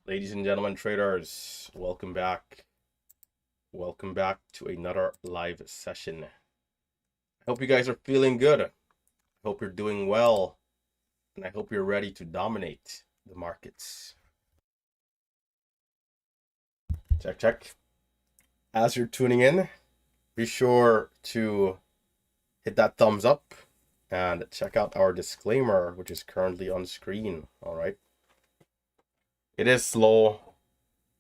Ladies and gentlemen, traders, welcome back. Welcome back to another live session. I hope you guys are feeling good. I hope you're doing well. And I hope you're ready to dominate the markets. Check, check. As you're tuning in, be sure to hit that thumbs up and check out our disclaimer, which is currently on screen. All right. It is slow.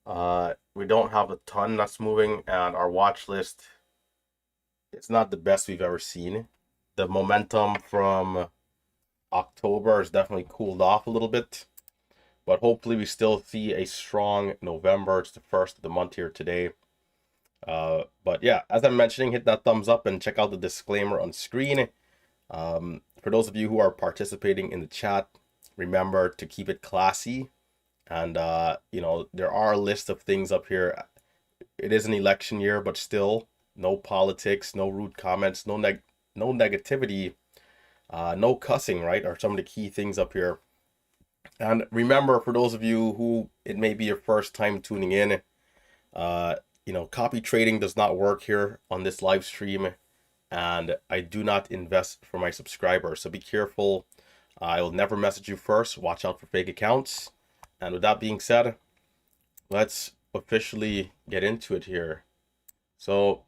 We don't have a ton that's moving, and our watch list is not the best we've ever seen. The momentum from October has definitely cooled off a little bit, but hopefully we still see a strong November. It's the first of the month here today. But yeah, as I'm mentioning, hit that thumbs up and check out the disclaimer on screen. For those of you who are participating in the chat, remember to keep it classy. And there are a list of things up here. It is an election year, but still, no politics, no rude comments, no negativity, no cussing, right? Are some of the key things up here. And remember, for those of you who it may be your first time tuning in, copy trading does not work here on this live stream, and I do not invest for my subscribers. So be careful. I will never message you first. Watch out for fake accounts. And with that being said, let's officially get into it here. So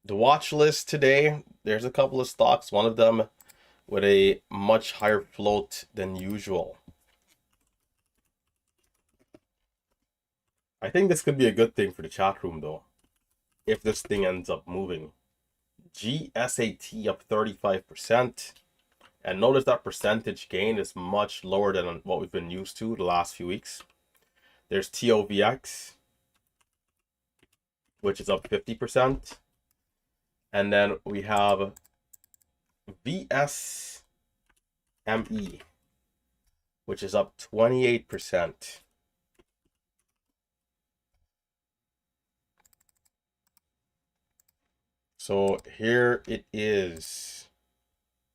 the watch list today, there's a couple of stocks, one of them with a much higher float than usual. I think this could be a good thing for the chat room though, if this thing ends up moving. GSAT up 35%. And notice that percentage gain is much lower than what we've been used to the last few weeks. There's TOVX, which is up 50%. And then we have VSME, which is up 28%. So here it is,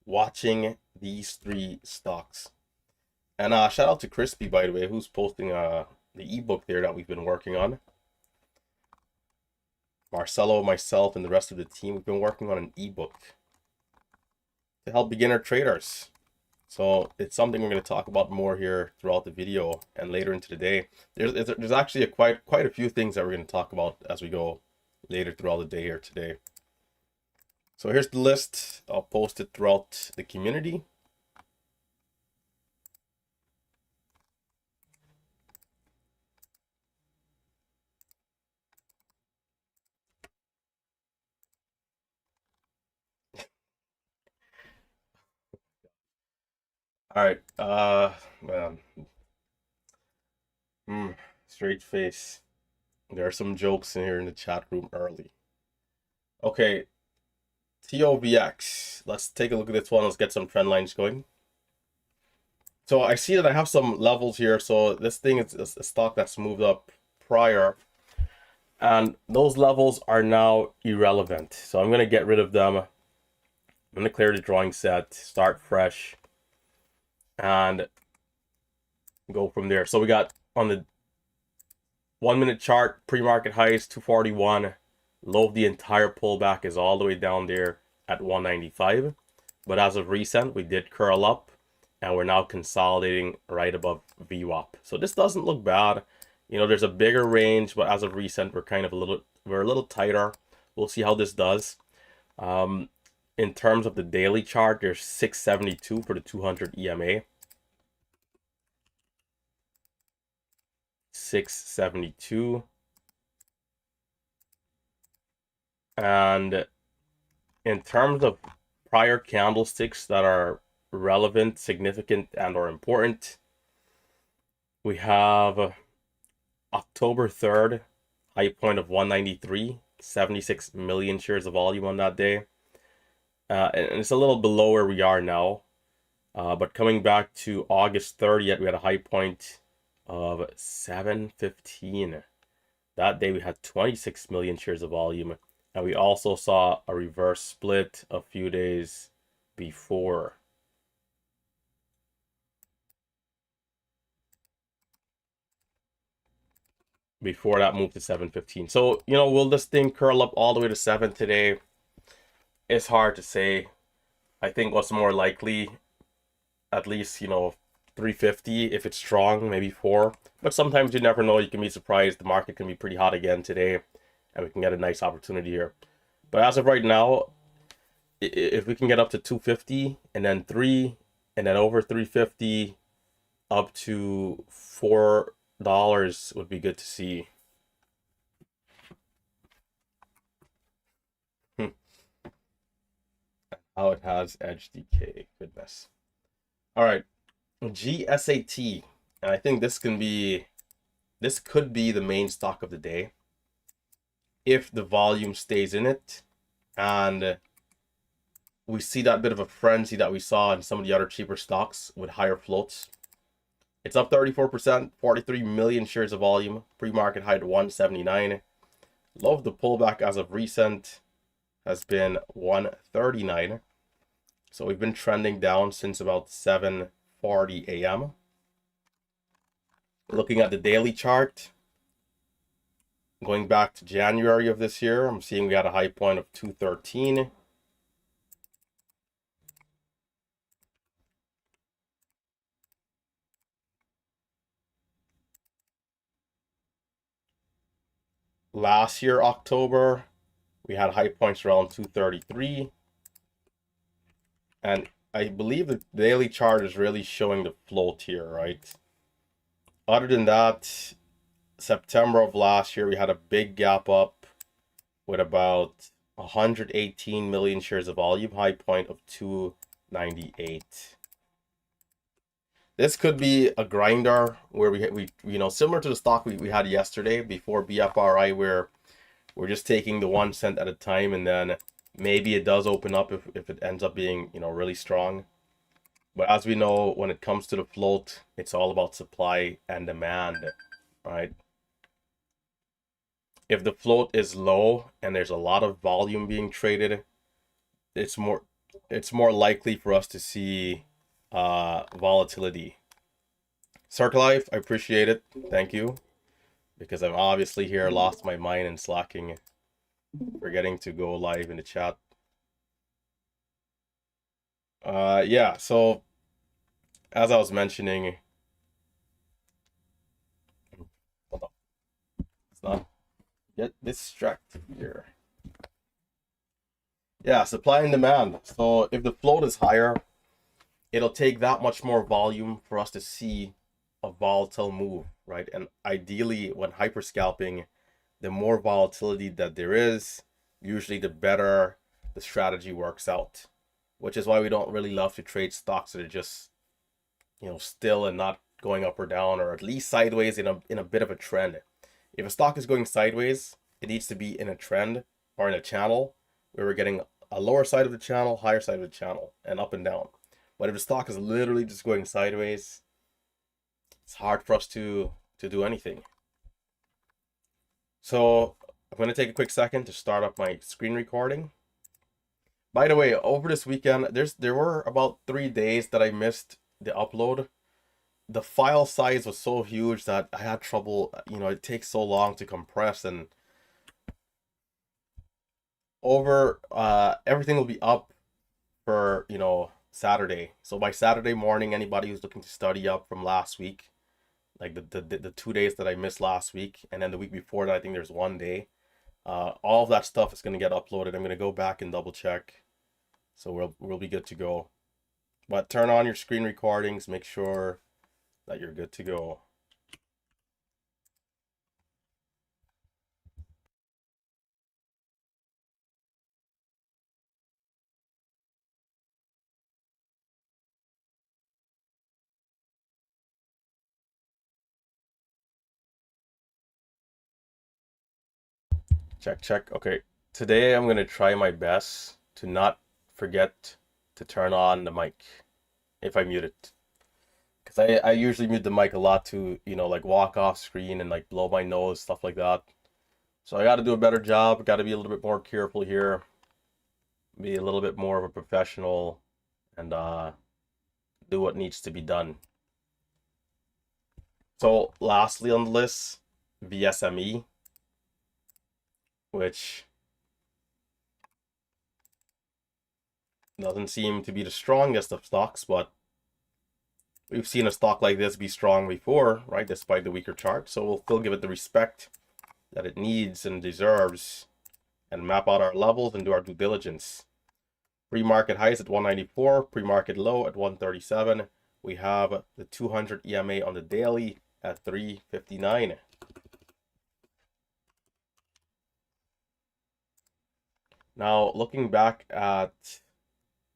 watching these three stocks. And shout out to Crispy, by the way, who's posting the ebook there that we've been working on. Marcelo, myself, and the rest of the team, we've been working on an ebook to help beginner traders. So it's something we're going to talk about more here throughout the video and later into the day. There's actually quite a few things that we're going to talk about as we go later throughout the day here today. So here's the list. I'll post it throughout the community. All right. Straight face. There are some jokes in here in the chat room early. Okay. TOVX. Let's take a look at this one. Let's get some trend lines going. So I see that I have some levels here. So this thing is a stock that's moved up prior. And those levels are now irrelevant. So I'm going to get rid of them. I'm going to clear the drawing set, start fresh, and go from there. So we got on the 1 minute chart, pre-market highs 241. Low of the entire pullback is all the way down there at 195. But as of recent, we did curl up and we're now consolidating right above VWAP. So this doesn't look bad. There's a bigger range, but as of recent, we're a little tighter. We'll see how this does. In terms of the daily chart, there's 672 for the 200 EMA. 672. And in terms of prior candlesticks that are relevant, significant, and or important, we have October 3rd, high point of 193, 76 million shares of volume on that day. And it's a little below where we are now. But coming back to August 30th, we had a high point of 715. That day we had 26 million shares of volume. And we also saw a reverse split a few days before. before that move to 715. So, will this thing curl up all the way to 7 today? It's hard to say. I think what's more likely, at least, 350 if it's strong, maybe 4. But sometimes you never know. You can be surprised. The market can be pretty hot again today, and we can get a nice opportunity here. But as of right now, if we can get up to 250 and then 3 and then over 350 up to $4 would be good to see. How it has edge decay. Goodness. All right. GSAT. And I think this could be the main stock of the day if the volume stays in it and we see that bit of a frenzy that we saw in some of the other cheaper stocks with higher floats. It's up 34%, 43 million shares of volume, pre-market high to 179. Love the pullback as of recent has been 139. So we've been trending down since about 7:40 a.m. Looking at the daily chart, going back to January of this year, I'm seeing we had a high point of 213. Last year, October, we had high points around 233. And I believe the daily chart is really showing the float here, right? Other than that, September of last year, we had a big gap up with about 118 million shares of volume, high point of 298. This could be a grinder where we similar to the stock we had yesterday before BFRI, where we're just taking the 1 cent at a time, and then maybe it does open up if it ends up being really strong. But as we know, when it comes to the float, it's all about supply and demand, right? If the float is low and there's a lot of volume being traded, it's more likely for us to see volatility. Circle Life, I appreciate it. Thank you. Because I'm obviously here, lost my mind and slacking, forgetting to go live in the chat. Yeah, so as I was mentioning, hold on, let's not get distracted here. Yeah, supply and demand. So if the float is higher, it'll take that much more volume for us to see a volatile move, right? And ideally, when hyper scalping, the more volatility that there is, usually the better the strategy works out. Which is why we don't really love to trade stocks that are just, still and not going up or down, or at least sideways in a bit of a trend. If a stock is going sideways, it needs to be in a trend or in a channel where we're getting a lower side of the channel, higher side of the channel, and up and down. But if the stock is literally just going sideways, it's hard for us to do anything. So I'm going to take a quick second to start up my screen recording. By the way, over this weekend, there were about 3 days that I missed the upload. The file size was so huge that I had trouble, it takes so long to compress, and everything will be up for, Saturday. So by Saturday morning, anybody who's looking to study up from last week, like the 2 days that I missed last week, and then the week before that, I think there's 1 day. All of that stuff is going to get uploaded. I'm going to go back and double check. So we'll be good to go. But turn on your screen recordings. Make sure that you're good to go. Check. Okay. Today I'm going to try my best to not forget to turn on the mic if I mute it. Because I usually mute the mic a lot to, like walk off screen and like blow my nose, stuff like that. So I got to do a better job. Got to be a little bit more careful here. Be a little bit more of a professional and do what needs to be done. So lastly on the list, VSME, which doesn't seem to be the strongest of stocks, but we've seen a stock like this be strong before, right? Despite the weaker chart. So we'll still give it the respect that it needs and deserves and map out our levels and do our due diligence. Pre-market highs at 194, pre-market low at 137. We have the 200 EMA on the daily at 359. Now, looking back at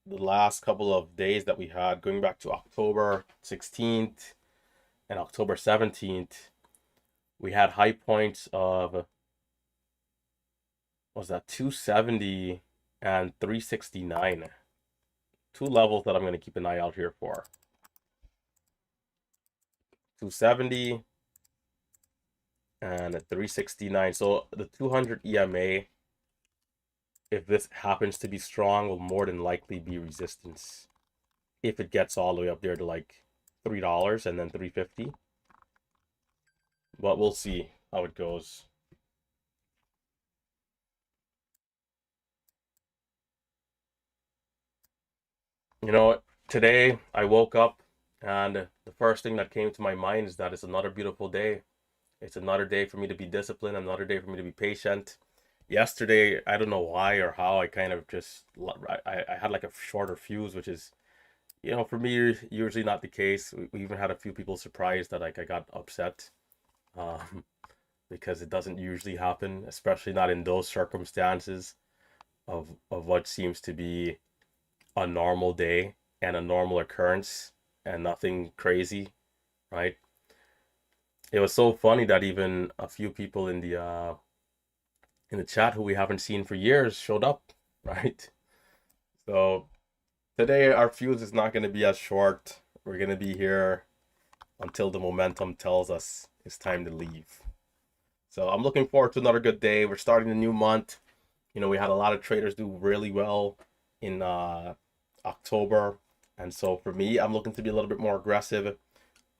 the last couple of days that we had, going back to October 16th and October 17th, we had high points of, what was that, 270 and 369. Two levels that I'm going to keep an eye out here for. 270 and 369. So the 200 EMA, if this happens to be strong, will more than likely be resistance. If it gets all the way up there to like $3 and then 350. But we'll see how it goes. You know, today I woke up and the first thing that came to my mind is that it's another beautiful day. It's another day for me to be disciplined, another day for me to be patient. Yesterday, I don't know why or how, I kind of just, I had like a shorter fuse, which is, for me, usually not the case. We even had a few people surprised that like I got upset, um, because it doesn't usually happen, especially not in those circumstances of what seems to be a normal day and a normal occurrence and nothing crazy, right? It was so funny that even a few people in the chat who we haven't seen for years showed up, right? So today our fuse is not going to be as short. We're going to be here until the momentum tells us it's time to leave. So I'm looking forward to another good day. We're starting a new month. We had a lot of traders do really well in October. And so for me, I'm looking to be a little bit more aggressive.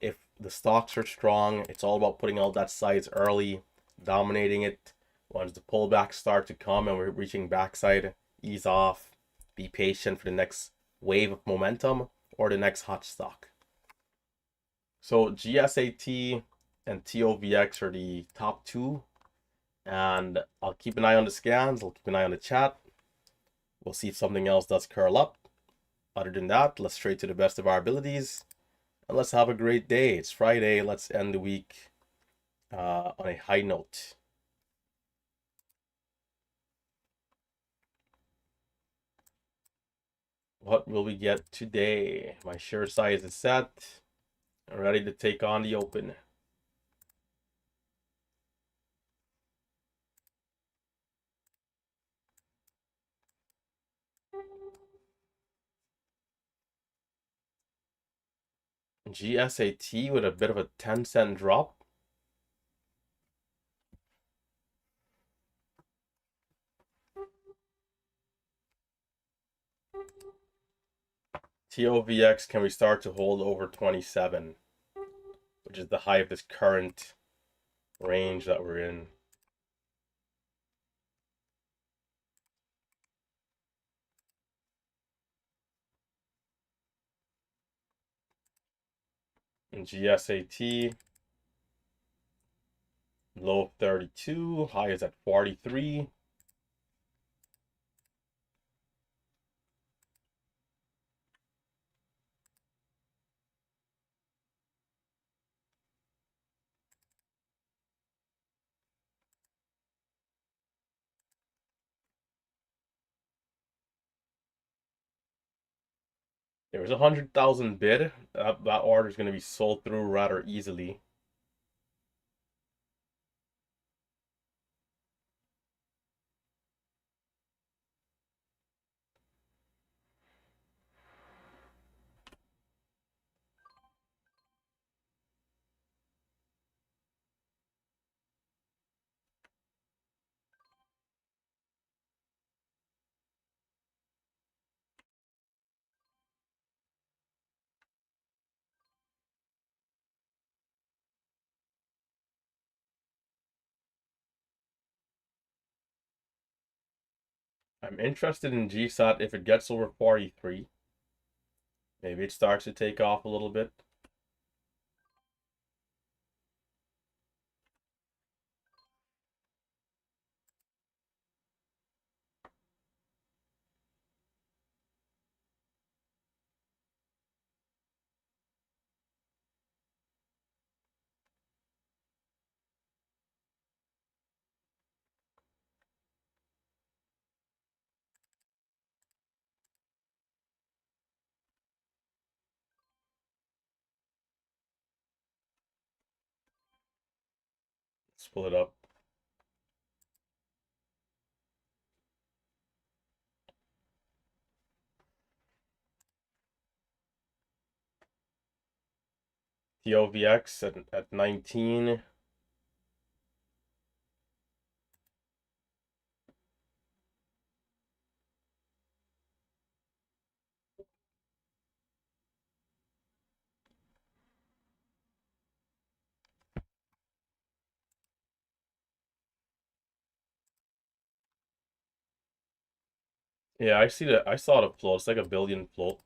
If the stocks are strong, it's all about putting all that size early, dominating it. Once the pullbacks start to come and we're reaching backside, ease off, be patient for the next wave of momentum or the next hot stock. So GSAT and TOVX are the top two. And I'll keep an eye on the scans. I'll keep an eye on the chat. We'll see if something else does curl up. Other than that, let's trade to the best of our abilities. And let's have a great day. It's Friday. Let's end the week on a high note. What will we get today? My share size is set. I'm ready to take on the open. GSAT with a bit of a 10-cent drop. TOVX, can we start to hold over 27, which is the high of this current range that we're in? And GSAT, low of 32, high is at 43. There was 100,000 bid. That order is going to be sold through rather easily. I'm interested in GSAT if it gets over 43. Maybe it starts to take off a little bit. Let's pull it up. TOVX at 19. Yeah, I see that. I saw the float. It's like a billion float.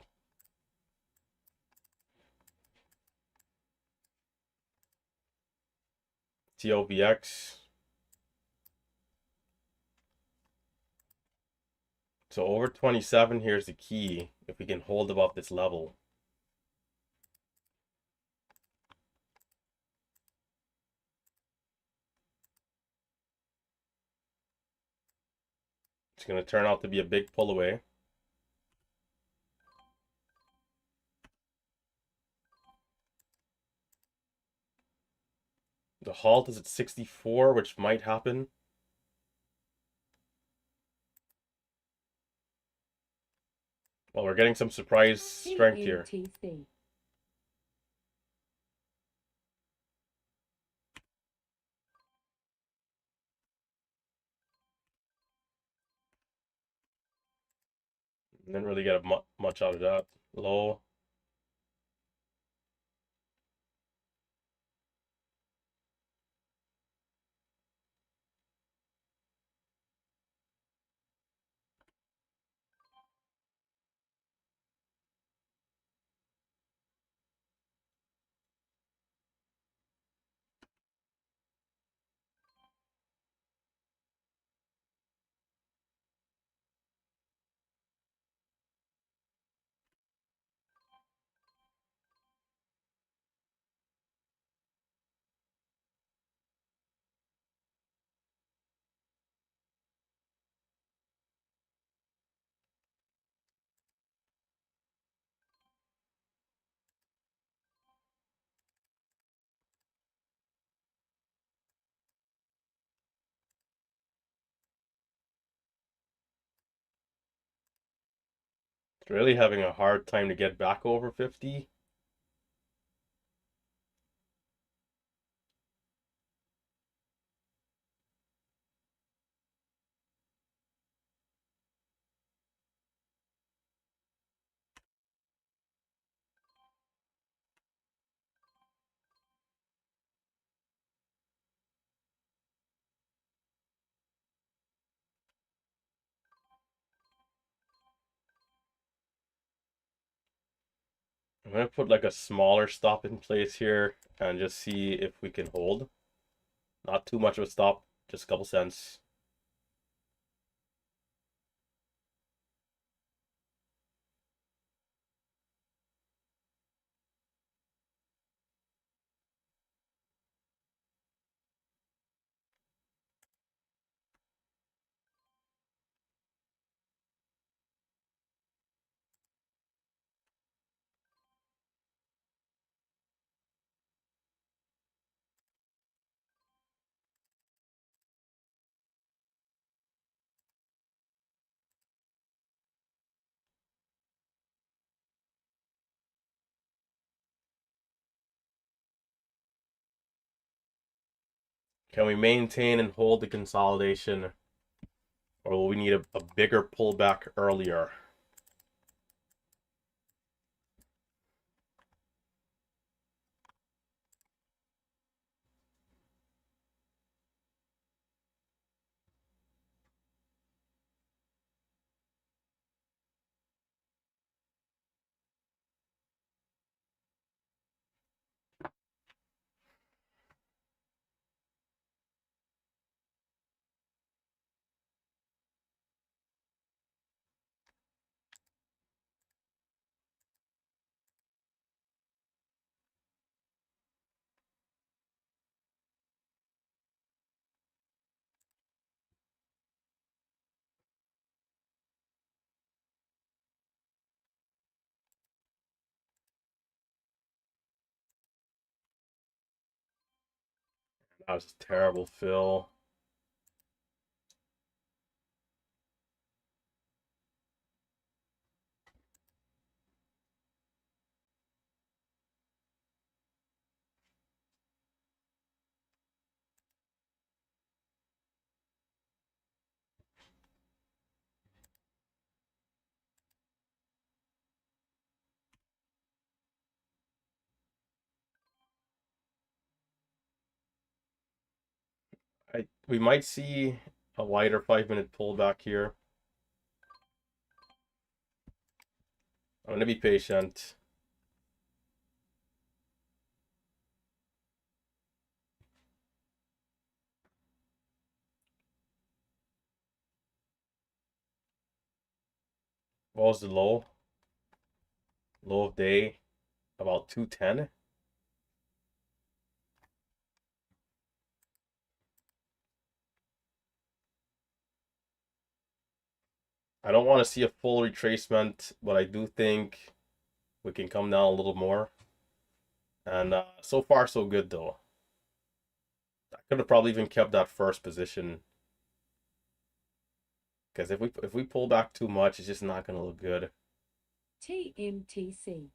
TOVX. So over 27, here's the key. If we can hold above this level. It's going to turn out to be a big pull away. The halt is at 64, which might happen. Well, we're getting some surprise strength here. Didn't really get much out of that. Low. It's really having a hard time to get back over 50. I'm going to put like a smaller stop in place here and just see if we can hold. Not too much of a stop, just a couple cents. Can we maintain and hold the consolidation, or will we need a bigger pullback earlier? That was a terrible fill. We might see a wider 5-minute pullback here. I'm gonna be patient. What was the low? Low of day, about 210. I don't want to see a full retracement, but I do think we can come down a little more. And so far, so good though. I could have probably even kept that first position, because if we pull back too much, it's just not gonna look good. TMTC.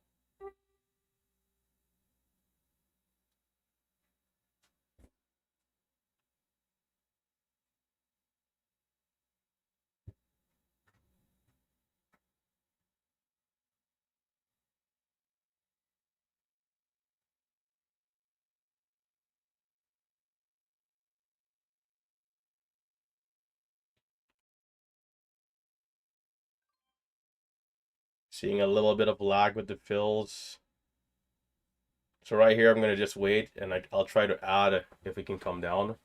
Seeing a little bit of lag with the fills. So right here, I'm gonna just wait, and I'll try to add if we can come down,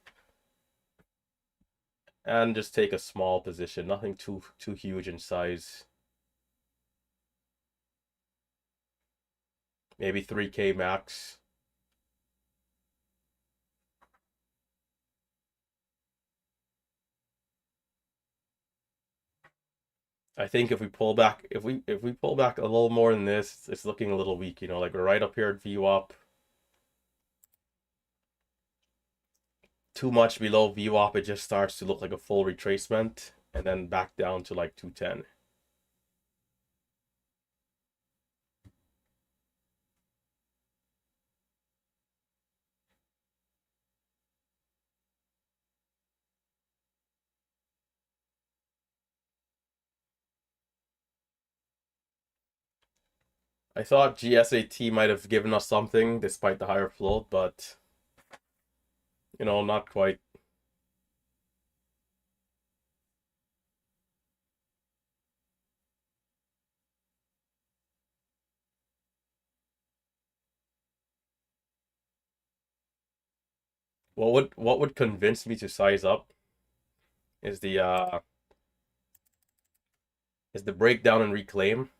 and just take a small position, nothing too huge in size. Maybe 3K max. I think if we pull back, if we pull back a little more than this, it's looking a little weak. You know, like we're right up here at VWAP. Too much below VWAP, it just starts to look like a full retracement, and then back down to like 210. I thought GSAT might have given us something despite the higher float, but not quite. What would convince me to size up is the breakdown and reclaim.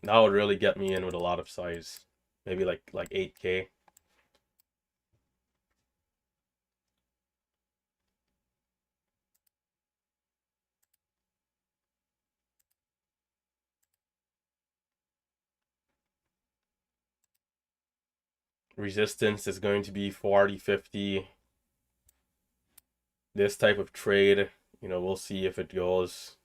That would really get me in with a lot of size. Maybe like 8K. Resistance is going to be 40, 50. This type of trade, we'll see if it goes.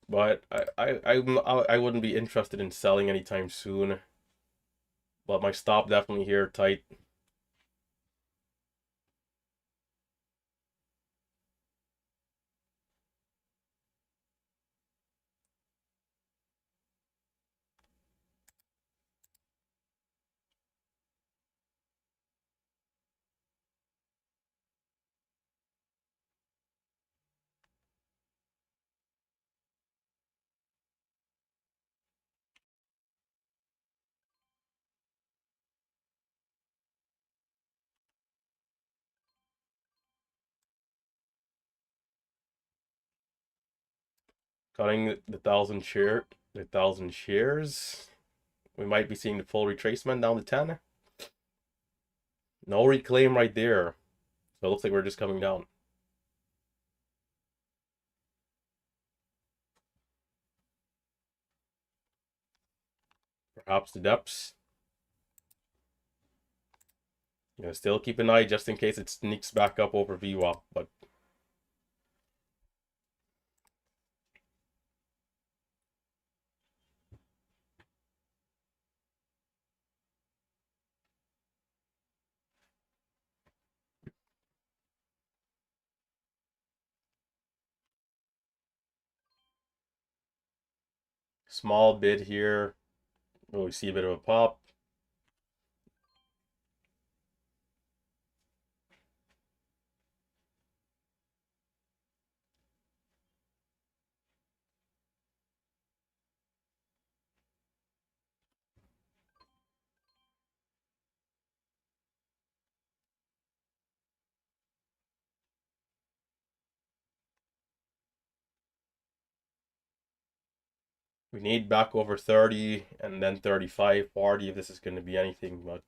But I wouldn't be interested in selling anytime soon. But my stop definitely here tight. Cutting the 1,000 shares. We might be seeing the full retracement down to 10. No reclaim right there. So it looks like we're just coming down. perhaps the depths. Still keep an eye just in case it sneaks back up over VWAP, but small bid here. Will we see a bit of a pop? We need back over 30 and then 35, 40 if this is going to be anything, but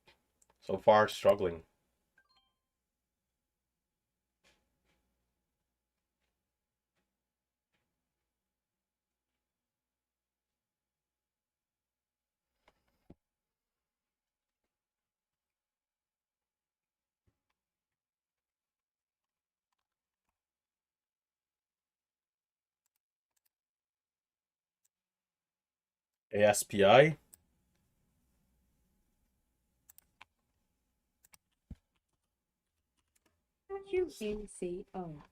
so far struggling. ASPI. QNCO.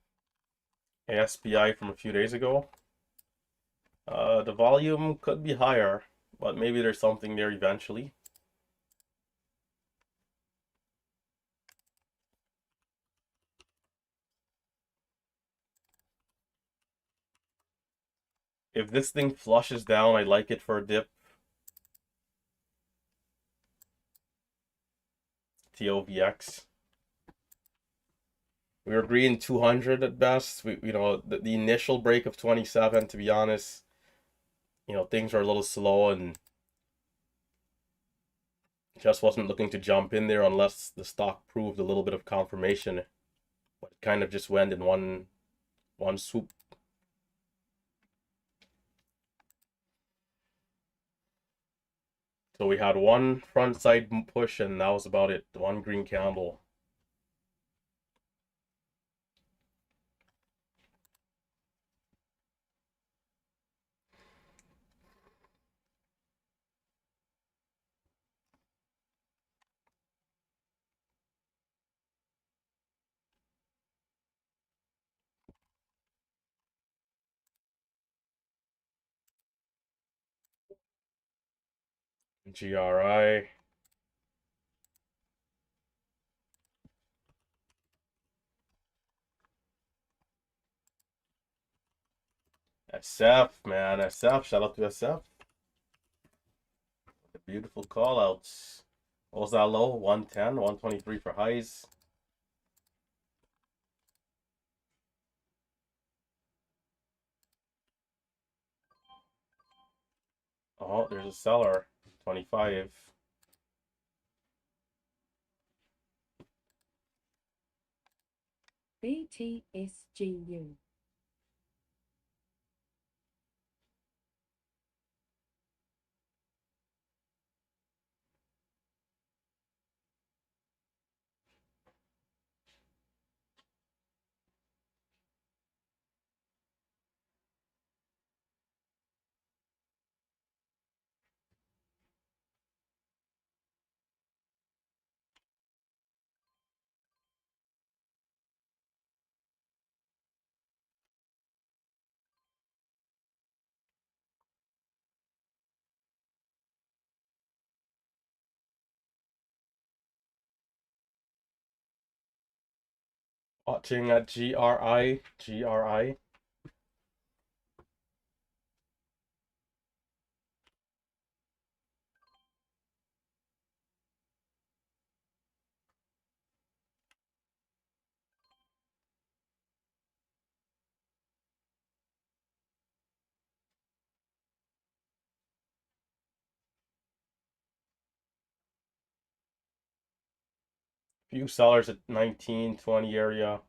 ASPI from a few days ago. The volume could be higher, but maybe there's something there eventually. If this thing flushes down, I like it for a dip. TOVX. We were agreeing 200 at best. The initial break of 27, to be honest, things were a little slow and just wasn't looking to jump in there unless the stock proved a little bit of confirmation. But it kind of just went in one swoop. So we had one front side push and that was about it. One green candle. GRI. SF, man. SF. Shout out to SF. The beautiful call outs. What was that low? 110, 123 for highs. Oh, there's a seller. 25. BTSGU. Watching at GRI. GRI. Few sellers at 19, 20 area.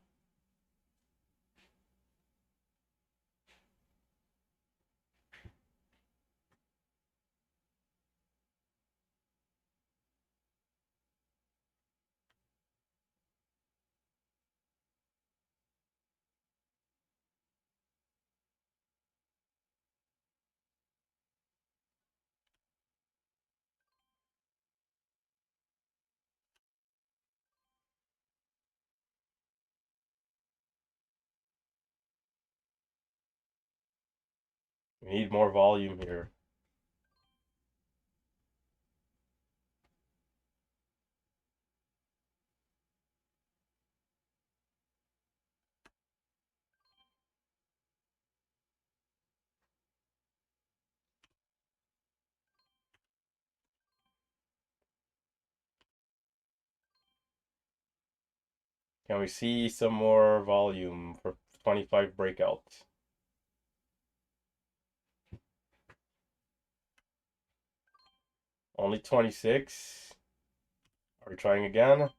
We need more volume here. Can we see some more volume for 25 breakout? Only 26. Are we trying again?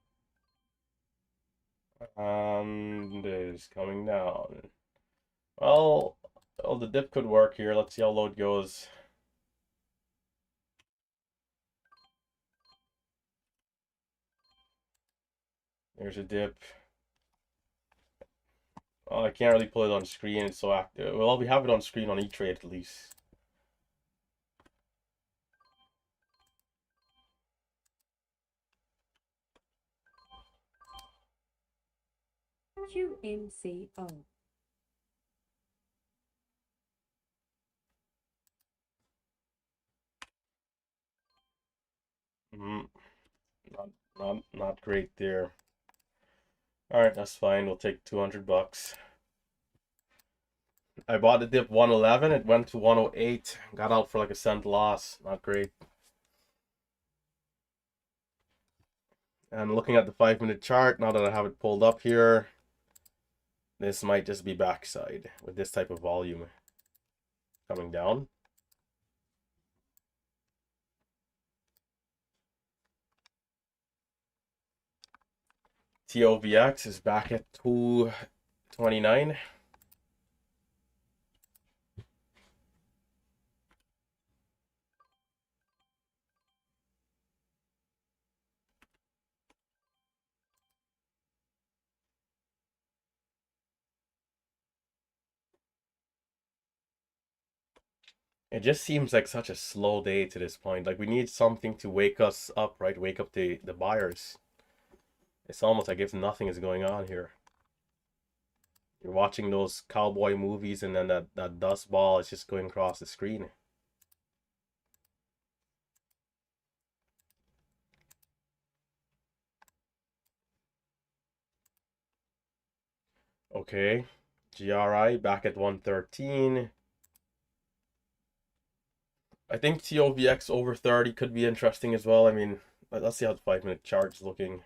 And it is coming down. Well, the dip could work here. Let's see how low it goes. There's a dip. Well, I can't really pull it on screen. It's so active. Well, we have it on screen on E-Trade at least. QMCO. Not great there. All right, that's fine. We'll take 200 bucks. I bought the dip 111. It went to 108. Got out for like a cent loss. Not great. And looking at the 5-minute chart, now that I have it pulled up here, this might just be backside with this type of volume coming down. TOVX is back at 229. It just seems like such a slow day to this point. Like we need something to wake us up, right? Wake up the buyers. It's almost like if nothing is going on here. You're watching those cowboy movies and then that dust ball is just going across the screen. Okay. GRI back at 113. I think TOVX over 30 could be interesting as well. I mean, let's see how the 5-minute chart is looking.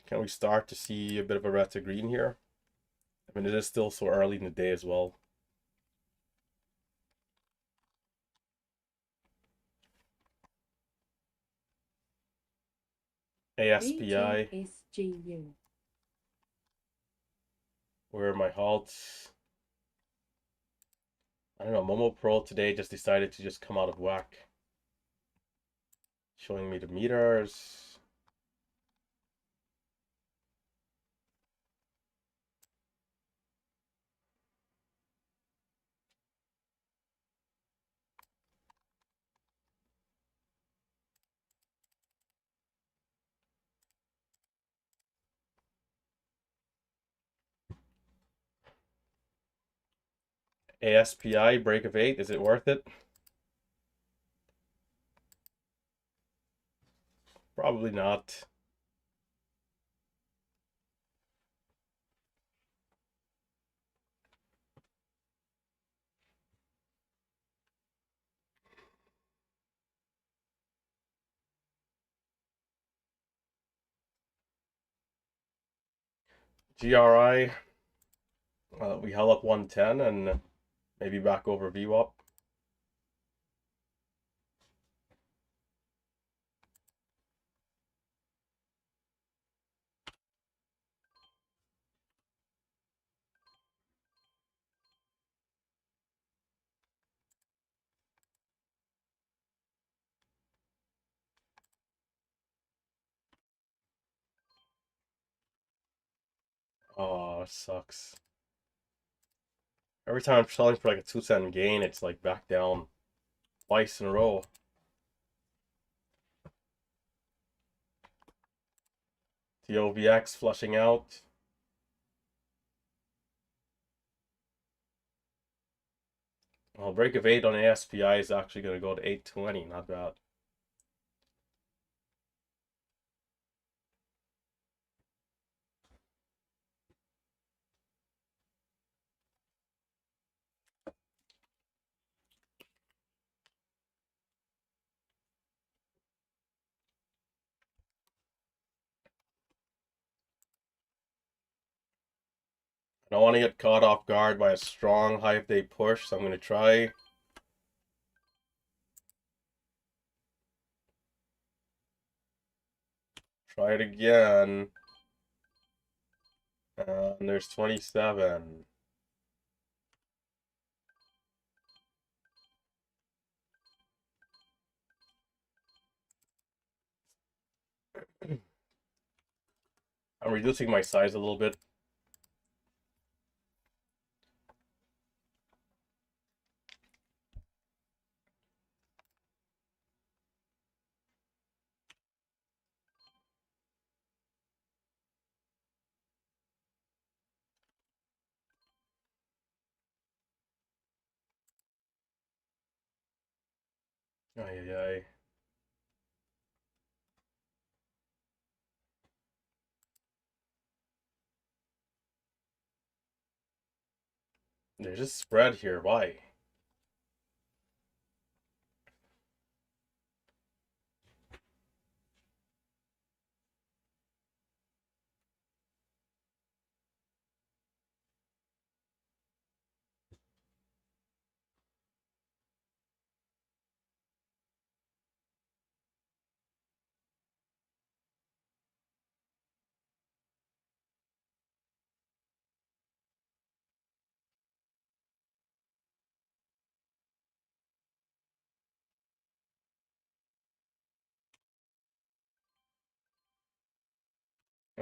Can we start to see a bit of a red to green here? I mean, it is still so early in the day as well. ASPI. BGSGU. Where are my halts? I don't know. Momo Pro today just decided to just come out of whack. Showing me the meters. ASPI break of 8. Is it worth it? Probably not. GRI. We held up 110 and maybe back over VWAP. Oh, it sucks. Every time I'm selling for like a 2-cent gain, it's like back down twice in a row. TOVX flushing out. Well, break of 8 on ASPI is actually going to go to 820. Not bad. I don't want to get caught off guard by a strong hype day push, so I'm going to try. Try it again. And there's 27. I'm reducing my size a little bit. Ay, ay, ay. There's a spread here. Why?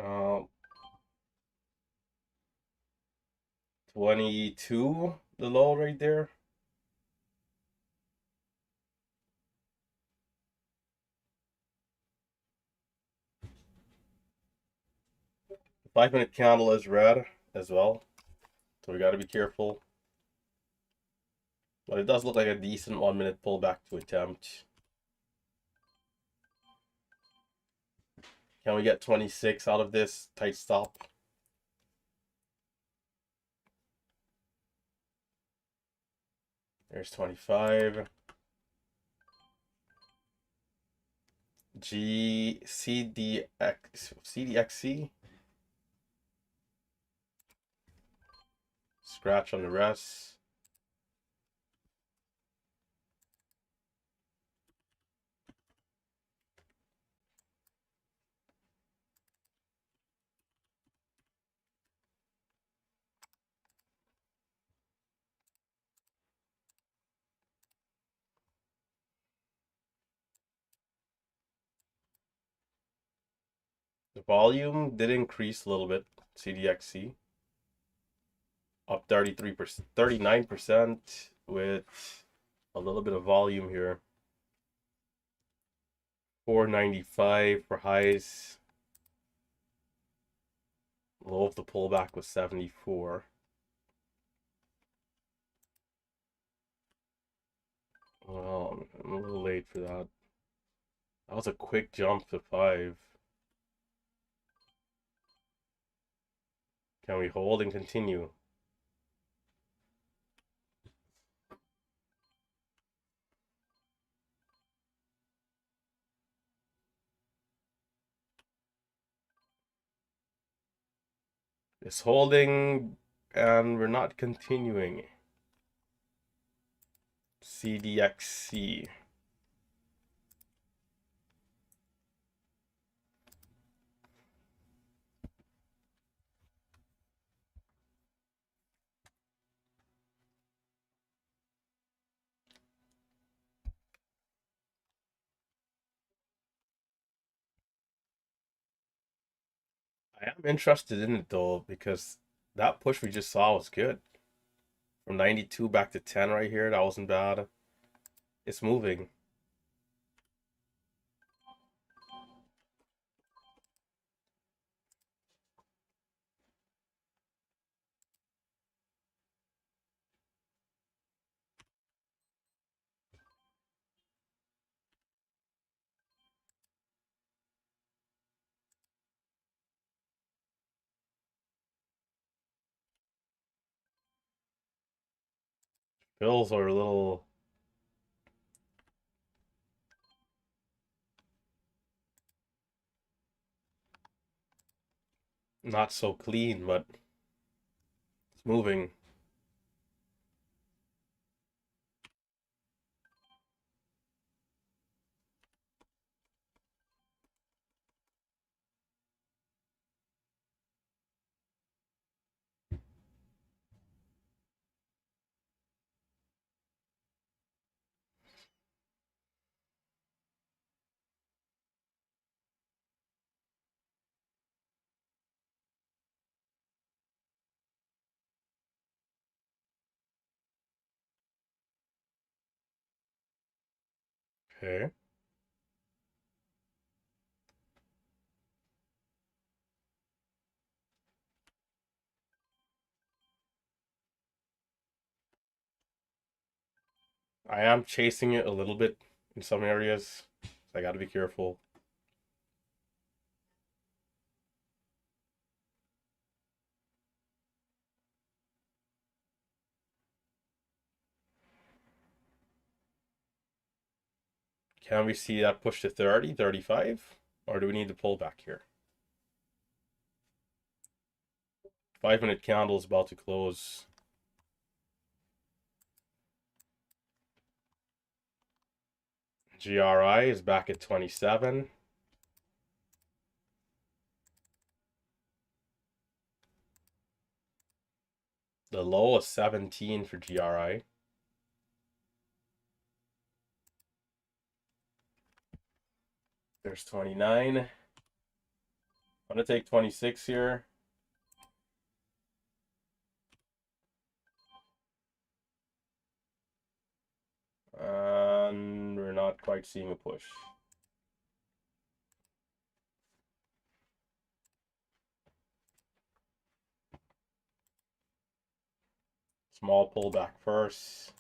Uh, 22, the low right there. The 5 minute candle is red as well, so we got to be careful. But it does look like a decent 1 minute pullback to attempt. Can we get 26 out of this tight stop? There's 25. CDXC. Scratch on the rest. The volume did increase a little bit. CDXC up 33%, 39% with a little bit of volume here. 495 for highs. Low of the pullback was 74. Well, I'm a little late for that. That was a quick jump to 5. Can we hold and continue? It's holding and we're not continuing. CDXC. I am interested in it though because that push we just saw was good. From 92 back to 10 right here, that wasn't bad. It's moving. Bills are a little not so clean, but it's moving. Okay. I am chasing it a little bit in some areas. So I got to be careful. Can we see that push to 30, 35? Or do we need to pull back here? 5-minute candle is about to close. GRI is back at 27. The low is 17 for GRI. There's 29. I'm going to take 26 here. And we're not quite seeing a push. Small pullback first.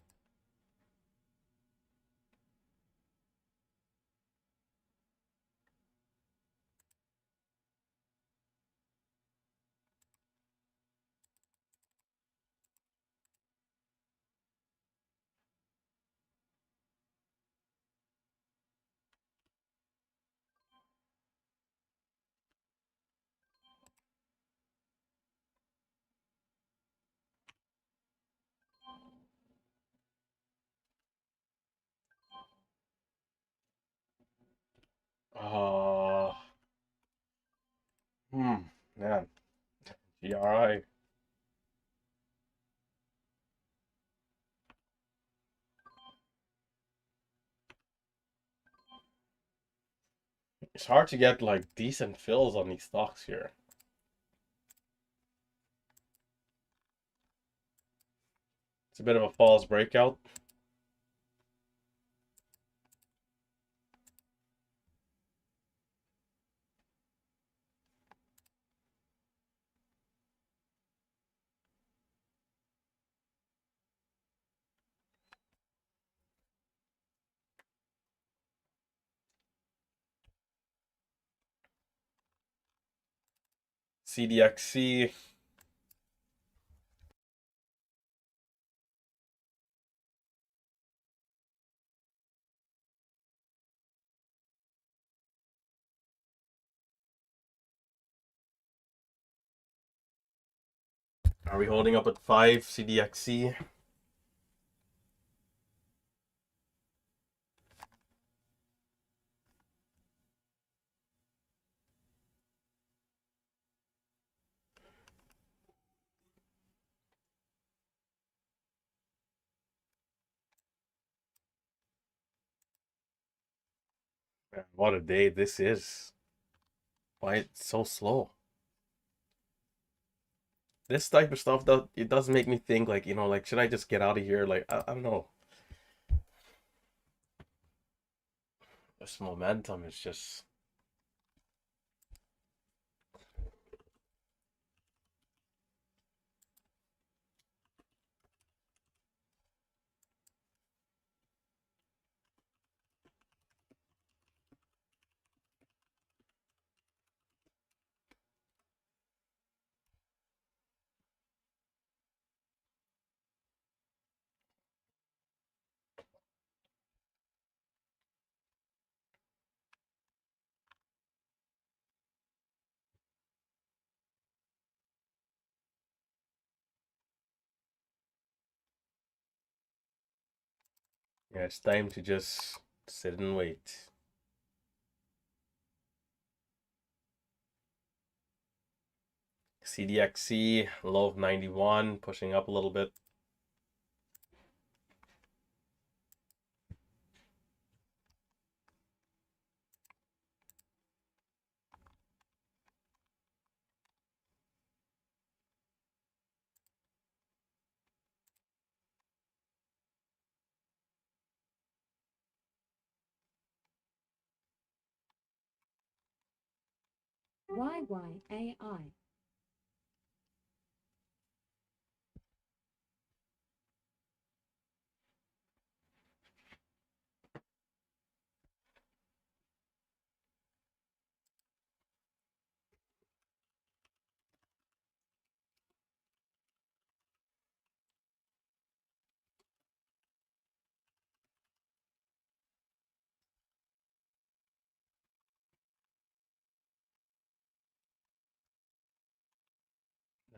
Uh, man. GRI. It's hard to get like decent fills on these stocks here. It's a bit of a false breakout. CDXC. Are we holding up at 5 CDXC? Man, what a day this is. Why it's so slow? This type of stuff it does make me think like, like should I just get out of here? Like I don't know. This momentum is just Yeah, it's time to just sit and wait. CDXC, low of 91, pushing up a little bit. YYAI.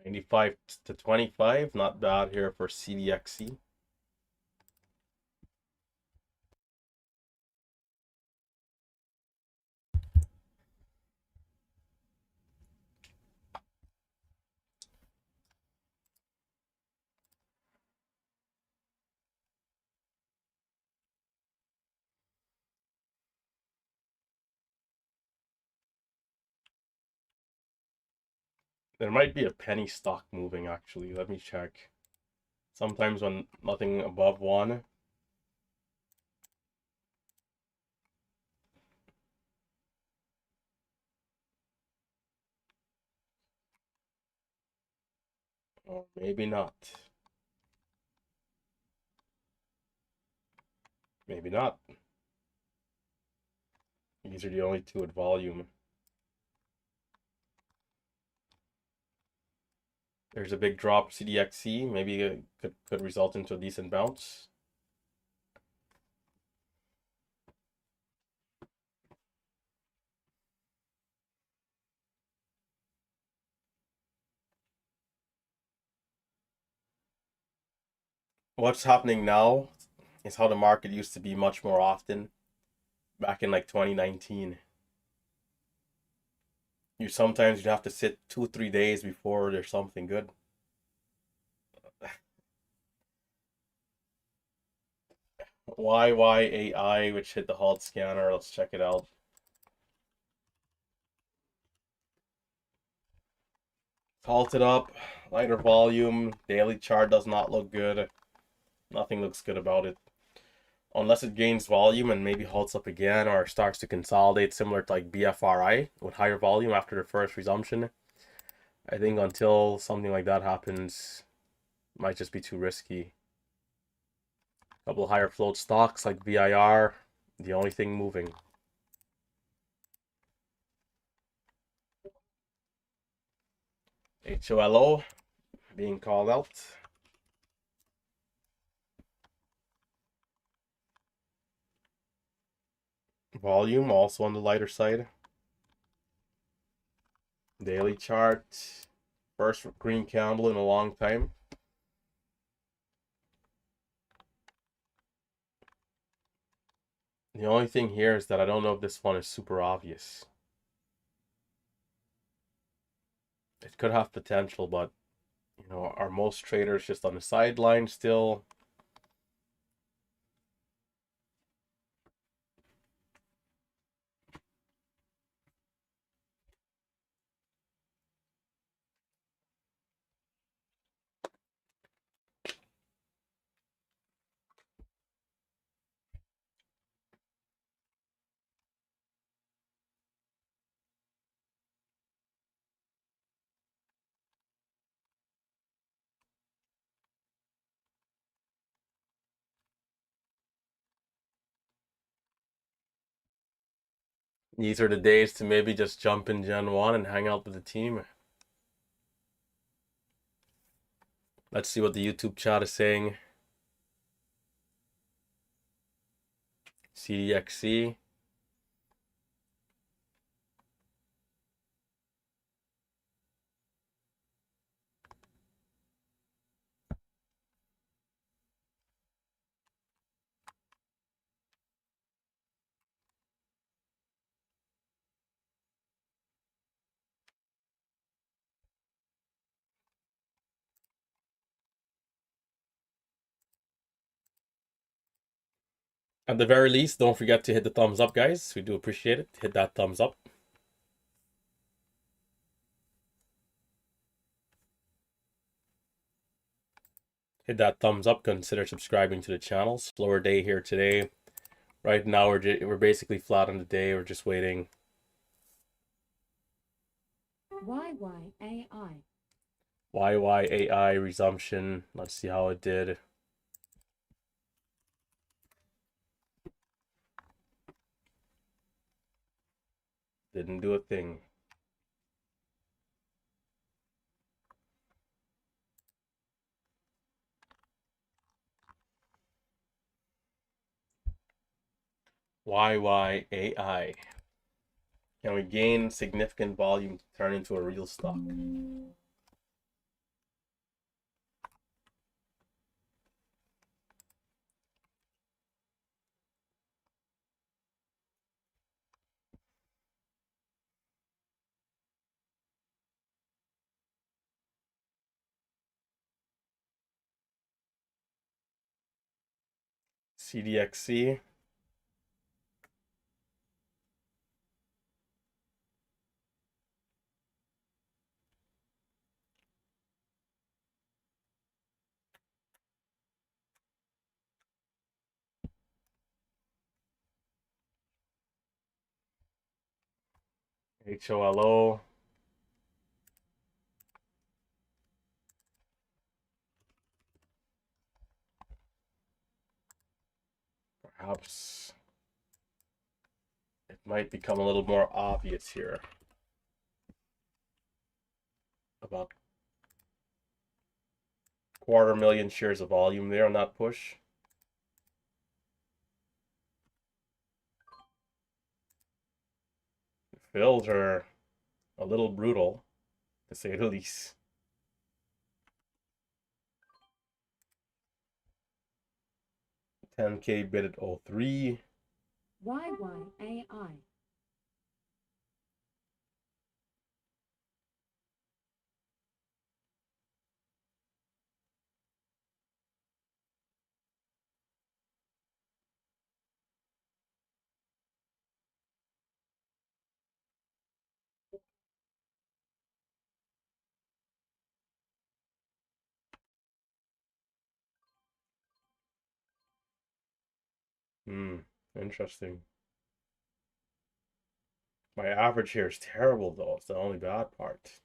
$95 to 25, not bad here for CDXC. There might be a penny stock moving actually. Let me check. Sometimes when nothing above one. Or maybe not. Maybe not. These are the only two at volume. There's a big drop CDXC. Maybe it could result into a decent bounce. What's happening now is how the market used to be much more often back in like 2019. You'd have to sit 2 3 days before there's something good. YYAI, which hit the halt scanner. Let's check it out. Halted up, lighter volume. Daily chart does not look good. Nothing looks good about it. Unless it gains volume and maybe halts up again or starts to consolidate similar to like BFRI with higher volume after the first resumption. I think until something like that happens, might just be too risky. A couple of higher float stocks like VIR, the only thing moving. HOLO being called out. Volume also on the lighter side. Daily chart. First green candle in a long time. The only thing here is that I don't know if this one is super obvious. It could have potential, but you know, are most traders just on the sideline still? These are the days to maybe just jump in Gen 1 and hang out with the team. Let's see what the YouTube chat is saying. CDXC. At the very least, don't forget to hit the thumbs up, guys. We do appreciate it. Hit that thumbs up. Hit that thumbs up. Consider subscribing to the channel. Slower day here today. Right now, we're basically flat on the day. We're just waiting. YYAI. YYAI resumption. Let's see how it did. Didn't do a thing. YYAI. Can we gain significant volume to turn into a real stock? CDXC. HOLO. Perhaps it might become a little more obvious here about 250,000 shares of volume there on that push. The fills are a little brutal, to say the least. $10K bid at 03. YYAI. Interesting. My average here is terrible, though. It's the only bad part.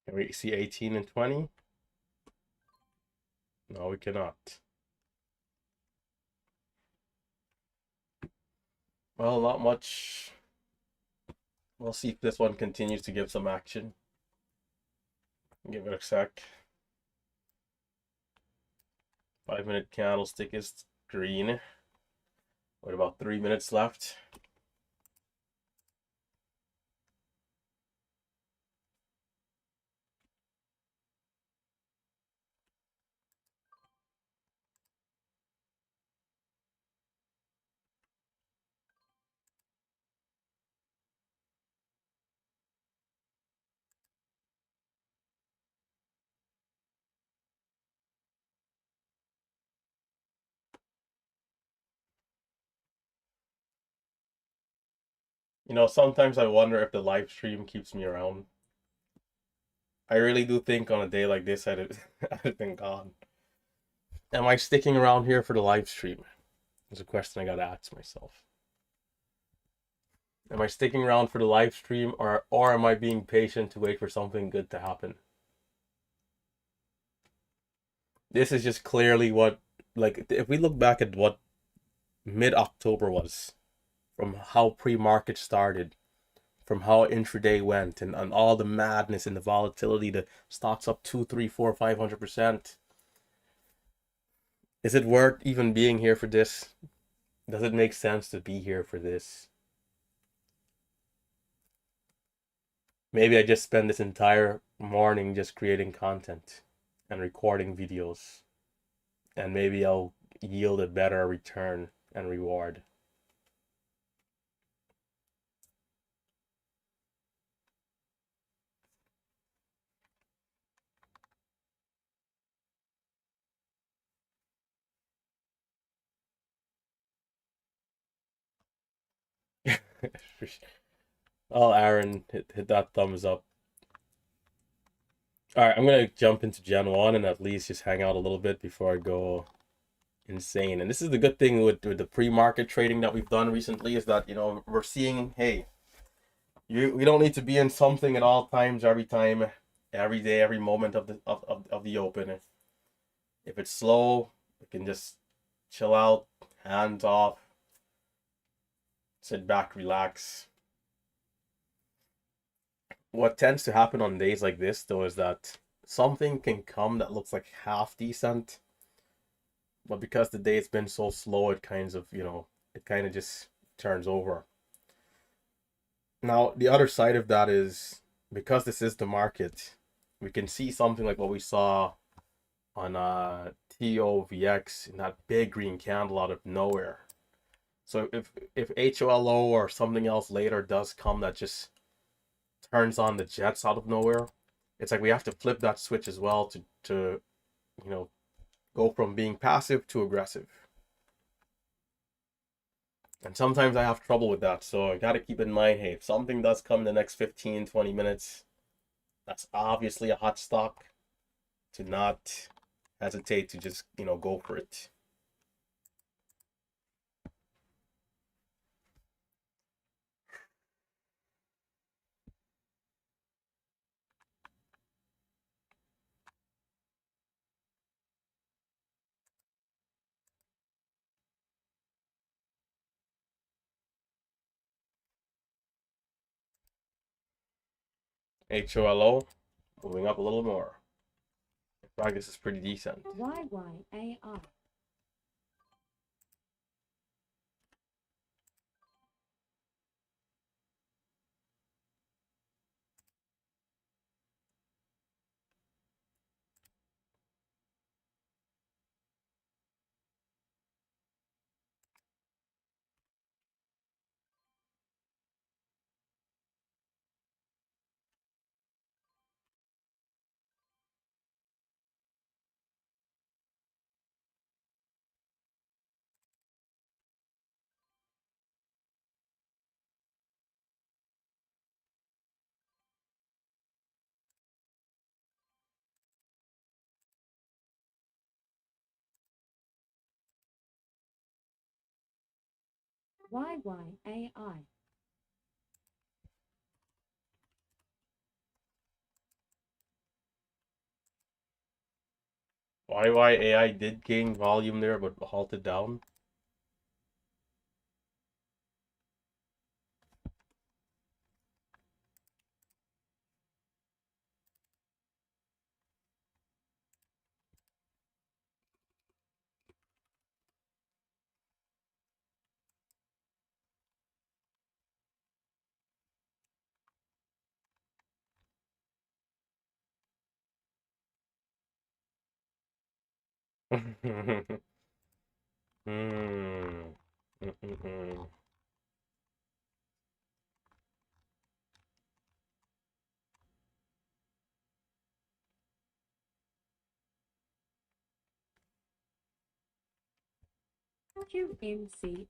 Can we see 18 and 20? No, we cannot. Well, not much. We'll see if this one continues to give some action. Give it a sec. 5-minute candlestick is green. With about 3 minutes left. You know, sometimes I wonder if the live stream keeps me around. I really do think on a day like this, I'd have been gone. Am I sticking around here for the live stream? Is a question I gotta ask myself. Am I sticking around for the live stream, or am I being patient to wait for something good to happen? This is just clearly what, like, if we look back at what mid-October was, from how pre-market started, from how intraday went, and all the madness and the volatility, the stocks up 2, 3, 4, 500%. Is it worth even being here for this? Does it make sense to be here for this? Maybe I just spend this entire morning just creating content and recording videos, and maybe I'll yield a better return and reward. Oh, Aaron, hit that thumbs up. All right, I'm gonna jump into Gen 1 and at least just hang out a little bit before I go insane. And this is the good thing with the pre-market trading that we've done recently is that, we're seeing, hey, we don't need to be in something at all times, every time, every day, every moment of the open. If it's slow, we can just chill out, hands off, sit back, relax. What tends to happen on days like this, though, is that something can come that looks like half decent, but because the day's been so slow, it kind of just turns over. Now, the other side of that is because this is the market, we can see something like what we saw on TOVX in that big green candle out of nowhere. So if HOLO or something else later does come that just turns on the jets out of nowhere, it's like we have to flip that switch as well to you know go from being passive to aggressive. And sometimes I have trouble with that, so I got to keep in mind, hey, if something does come in the next 15, 20 minutes, that's obviously a hot stock, to not hesitate to just, go for it. HOLO, moving up a little more. In fact, this is pretty decent. YYAI. YYAI. YYAI did gain volume there, but halted down. Hmm. Mm-mm-mm. QMCO.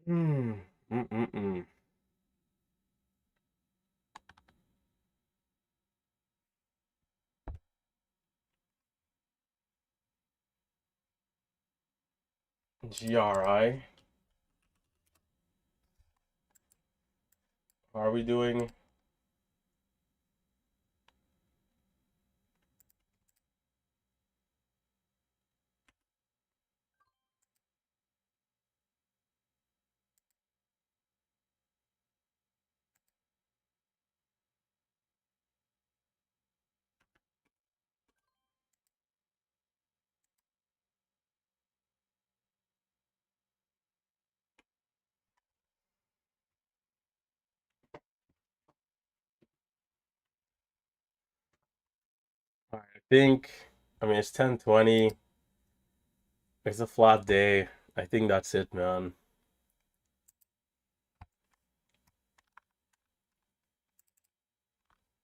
Hmm. Mm-mm-mm. GRI. How are we doing? All right, I think, I mean, it's 10:20. It's a flat day. I think that's it, man.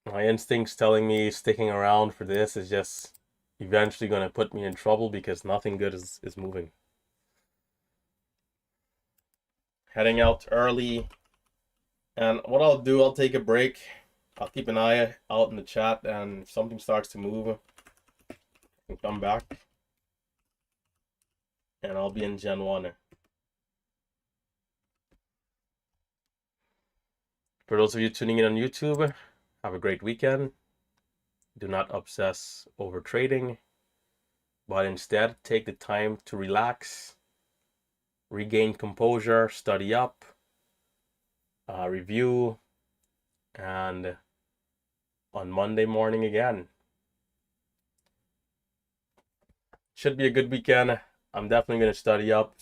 My instincts telling me sticking around for this is just eventually going to put me in trouble because nothing good is moving. Heading out early. And what I'll do, I'll take a break. I'll keep an eye out in the chat, and if something starts to move, I can come back. And I'll be in Gen 1. For those of you tuning in on YouTube, have a great weekend. Do not obsess over trading, but instead take the time to relax, regain composure, study up, review, and on Monday morning again. Should be a good weekend. I'm definitely going to study up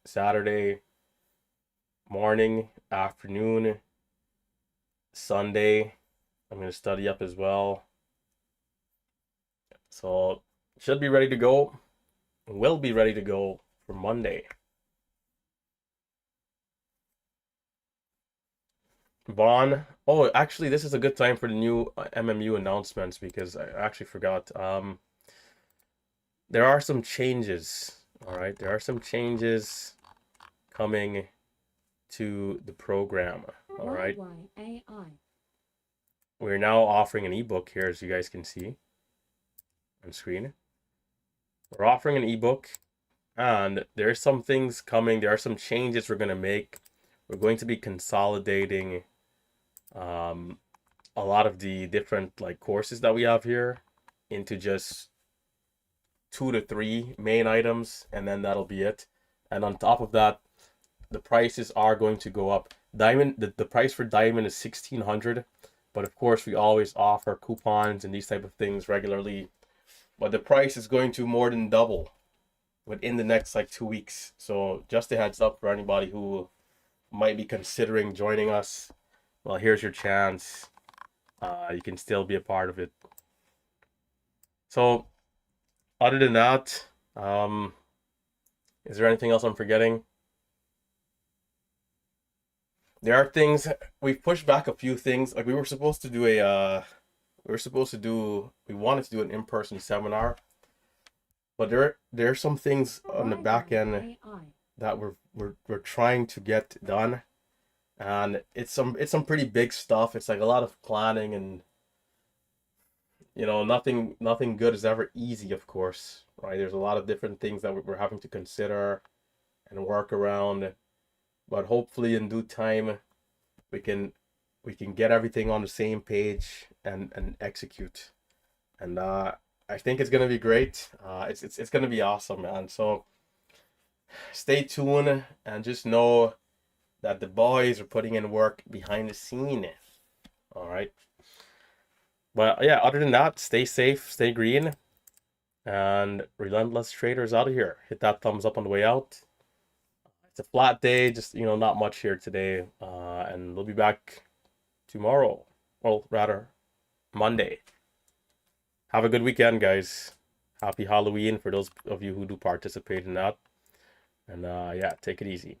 Saturday morning, afternoon, Sunday. I'm going to study up as well. So should be ready to go. Will be ready to go for Monday. Vaughn. Oh, actually, this is a good time for the new MMU announcements because I actually forgot. There are some changes. All right, there are some changes coming to the program. All right, YYAI. we're now offering an ebook here, as you guys can see on screen. We're offering an ebook, and there's some things coming. There are some changes we're going to make. We're going to be consolidating um, a lot of the different like courses that we have here into just 2 to 3 main items, and then that'll be it. And on top of that, the prices are going to go up. Diamond, the price for Diamond is 1,600, but of course we always offer coupons and these type of things regularly. But the price is going to more than double within the next like 2 weeks. So just a heads up for anybody who might be considering joining us. Well, here's your chance. You can still be a part of it. So other than that, is there anything else I'm forgetting? There are things we've pushed back a few things. Like we were supposed to do we wanted to do an in-person seminar, but there are some things on the back end YYAI. that we're trying to get done, and it's some pretty big stuff. It's like a lot of planning, and nothing good is ever easy, of course, right? There's a lot of different things that we're having to consider and work around, but hopefully in due time we can get everything on the same page and execute. And I think it's gonna be great. It's gonna be awesome, man. So stay tuned and just know that the boys are putting in work behind the scene. All right. But yeah, other than that, stay safe, stay green, and Relentless Traders out of here. Hit that thumbs up on the way out. It's a flat day, just not much here today. And we'll be back tomorrow. Well, rather, Monday. Have a good weekend, guys. Happy Halloween for those of you who do participate in that. And yeah, take it easy.